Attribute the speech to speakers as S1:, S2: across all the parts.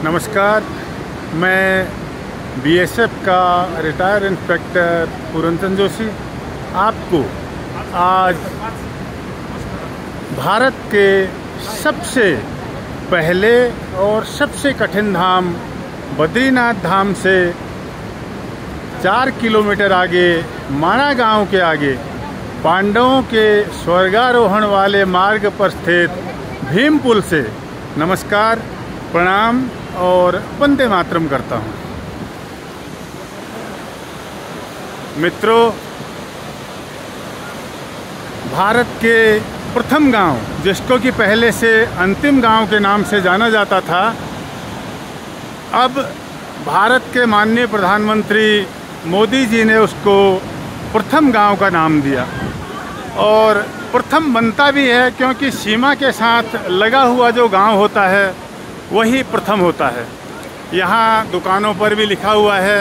S1: नमस्कार, मैं बीएसएफ का रिटायर इंस्पेक्टर पूरनचंद जोशी आपको आज भारत के सबसे पहले और सबसे कठिन धाम बद्रीनाथ धाम से 4 किलोमीटर आगे माणा गांव के आगे पांडवों के स्वर्गारोहण वाले मार्ग पर स्थित भीम पुल से नमस्कार, प्रणाम और वंदे मातरम करता हूँ। मित्रों, भारत के प्रथम गांव, जिसको कि पहले से अंतिम गांव के नाम से जाना जाता था, अब भारत के माननीय प्रधानमंत्री मोदी जी ने उसको प्रथम गांव का नाम दिया। और प्रथम बनता भी है क्योंकि सीमा के साथ लगा हुआ जो गांव होता है वही प्रथम होता है। यहाँ दुकानों पर भी लिखा हुआ है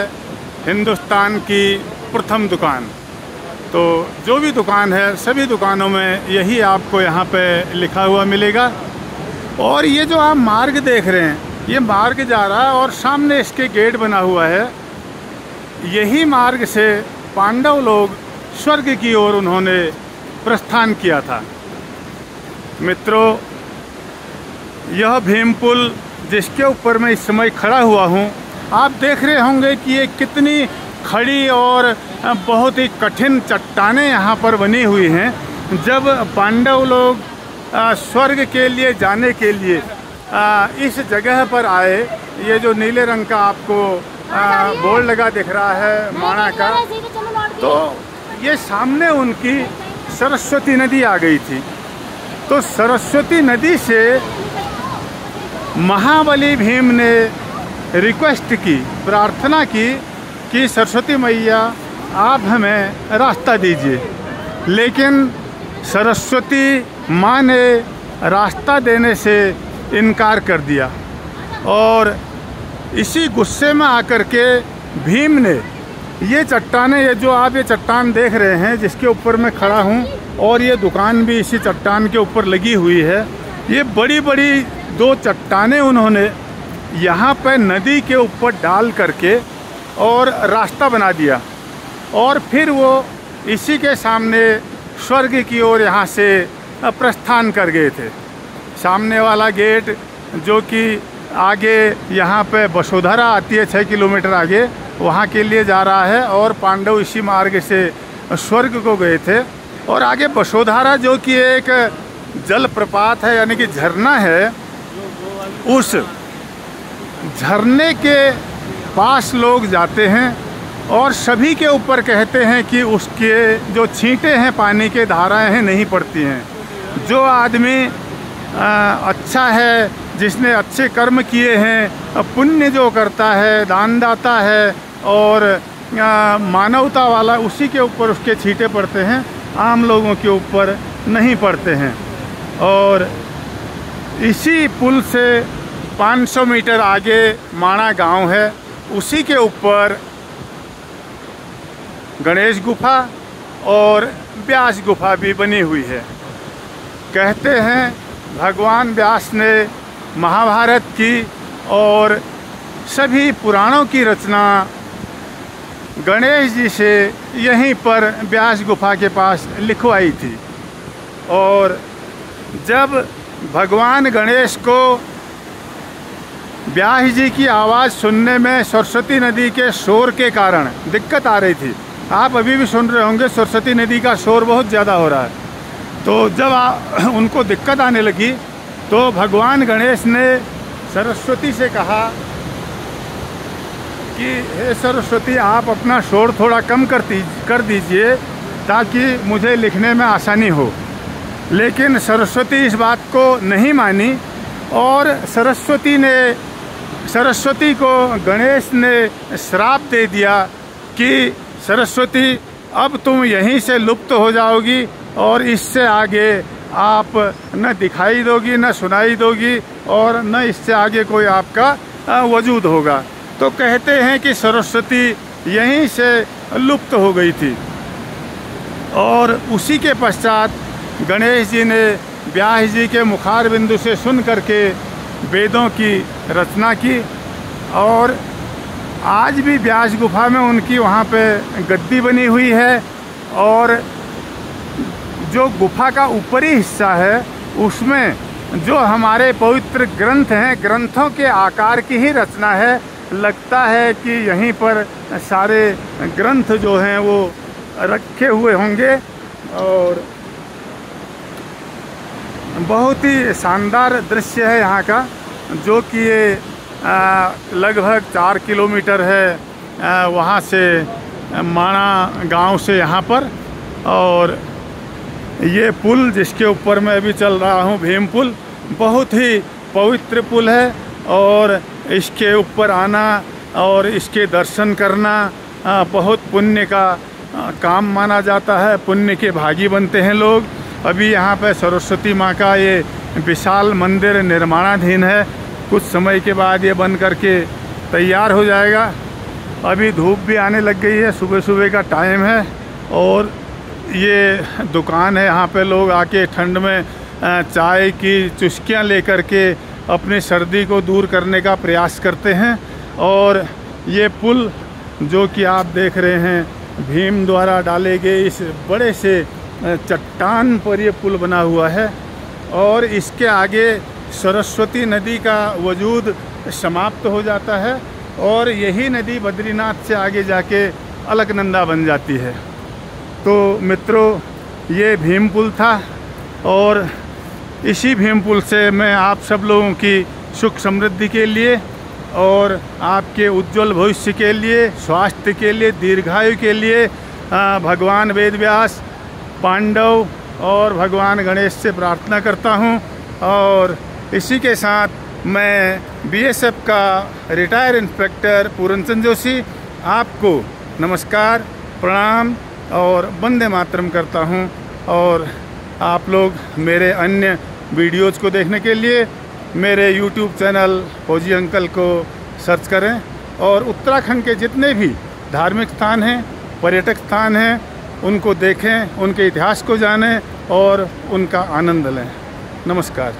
S1: हिंदुस्तान की प्रथम दुकान। तो जो भी दुकान है सभी दुकानों में यही आपको यहाँ पे लिखा हुआ मिलेगा। और ये जो आप मार्ग देख रहे हैं, ये मार्ग जा रहा है और सामने इसके गेट बना हुआ है। यही मार्ग से पांडव लोग स्वर्ग की ओर उन्होंने प्रस्थान किया था। मित्रों, यह भीम पुल जिसके ऊपर मैं इस समय खड़ा हुआ हूँ, आप देख रहे होंगे कि ये कितनी खड़ी और बहुत ही कठिन चट्टानें यहाँ पर बनी हुई हैं। जब पांडव लोग स्वर्ग के लिए जाने के लिए इस जगह पर आए, ये जो नीले रंग का आपको बोर्ड लगा दिख रहा है माणा का, तो ये सामने उनकी सरस्वती नदी आ गई थी। तो सरस्वती नदी से महाबली भीम ने रिक्वेस्ट की, प्रार्थना की कि सरस्वती मैया आप हमें रास्ता दीजिए। लेकिन सरस्वती माँ ने रास्ता देने से इनकार कर दिया और इसी गुस्से में आकर के भीम ने ये चट्टानें, ये जो आप ये चट्टान देख रहे हैं जिसके ऊपर मैं खड़ा हूँ, और ये दुकान भी इसी चट्टान के ऊपर लगी हुई है, ये बड़ी बड़ी 2 चट्टानें उन्होंने यहाँ पर नदी के ऊपर डाल करके और रास्ता बना दिया। और फिर वो इसी के सामने स्वर्ग की ओर यहाँ से प्रस्थान कर गए थे। सामने वाला गेट जो कि आगे यहाँ पे वसुधारा आती है 6 किलोमीटर आगे, वहाँ के लिए जा रहा है। और पांडव इसी मार्ग से स्वर्ग को गए थे। और आगे वसुधारा जो कि एक जलप्रपात है, यानी कि झरना है, उस झरने के पास लोग जाते हैं और सभी के ऊपर कहते हैं कि उसके जो छींटे हैं, पानी के धाराएं हैं, नहीं पड़ती हैं। जो आदमी अच्छा है, जिसने अच्छे कर्म किए हैं, पुण्य जो करता है, दानदाता है और मानवता वाला, उसी के ऊपर उसके छींटे पड़ते हैं, आम लोगों के ऊपर नहीं पड़ते हैं। और इसी पुल से 500 मीटर आगे माणा गांव है, उसी के ऊपर गणेश गुफा और व्यास गुफा भी बनी हुई है। कहते हैं भगवान व्यास ने महाभारत की और सभी पुराणों की रचना गणेश जी से यहीं पर व्यास गुफा के पास लिखवाई थी। और जब भगवान गणेश को व्यास जी की आवाज़ सुनने में सरस्वती नदी के शोर के कारण दिक्कत आ रही थी, आप अभी भी सुन रहे होंगे सरस्वती नदी का शोर बहुत ज़्यादा हो रहा है, तो जब उनको दिक्कत आने लगी तो भगवान गणेश ने सरस्वती से कहा कि हे सरस्वती, आप अपना शोर थोड़ा कम कर दीजिए ताकि मुझे लिखने में आसानी हो। लेकिन सरस्वती इस बात को नहीं मानी और सरस्वती को गणेश ने श्राप दे दिया कि सरस्वती, अब तुम यहीं से लुप्त हो जाओगी और इससे आगे आप न दिखाई दोगी, न सुनाई दोगी और न इससे आगे कोई आपका वजूद होगा। तो कहते हैं कि सरस्वती यहीं से लुप्त हो गई थी। और उसी के पश्चात गणेश जी ने व्यास जी के मुखार बिंदु से सुन करके वेदों की रचना की। और आज भी व्यास गुफा में उनकी वहाँ पे गद्दी बनी हुई है, और जो गुफा का ऊपरी हिस्सा है उसमें जो हमारे पवित्र ग्रंथ हैं, ग्रंथों के आकार की ही रचना है। लगता है कि यहीं पर सारे ग्रंथ जो हैं वो रखे हुए होंगे। और बहुत ही शानदार दृश्य है यहाँ का, जो कि ये लगभग 4 किलोमीटर है वहाँ से, माणा गांव से यहाँ पर। और ये पुल जिसके ऊपर मैं अभी चल रहा हूँ, भीम पुल, बहुत ही पवित्र पुल है। और इसके ऊपर आना और इसके दर्शन करना बहुत पुण्य का काम माना जाता है, पुण्य के भागी बनते हैं लोग। अभी यहाँ पे सरस्वती माँ का ये विशाल मंदिर निर्माणाधीन है, कुछ समय के बाद ये बन करके तैयार हो जाएगा। अभी धूप भी आने लग गई है, सुबह सुबह का टाइम है। और ये दुकान है, यहाँ पे लोग आके ठंड में चाय की चुस्कियाँ लेकर के अपनी सर्दी को दूर करने का प्रयास करते हैं। और ये पुल जो कि आप देख रहे हैं, भीम द्वारा डाले गए इस बड़े से चट्टान पर ये पुल बना हुआ है। और इसके आगे सरस्वती नदी का वजूद समाप्त हो जाता है, और यही नदी बद्रीनाथ से आगे जाके अलकनंदा बन जाती है। तो मित्रों, ये भीम पुल था, और इसी भीम पुल से मैं आप सब लोगों की सुख समृद्धि के लिए और आपके उज्जवल भविष्य के लिए, स्वास्थ्य के लिए, दीर्घायु के लिए भगवान वेदव्यास, पांडव और भगवान गणेश से प्रार्थना करता हूँ। और इसी के साथ मैं बीएसएफ का रिटायर इंस्पेक्टर पूरनचंद जोशी आपको नमस्कार, प्रणाम और वंदे मातरम करता हूँ। और आप लोग मेरे अन्य वीडियोज़ को देखने के लिए मेरे YouTube चैनल फौजी अंकल को सर्च करें, और उत्तराखंड के जितने भी धार्मिक स्थान हैं, पर्यटक स्थान हैं, उनको देखें, उनके इतिहास को जानें और उनका आनंद लें। नमस्कार।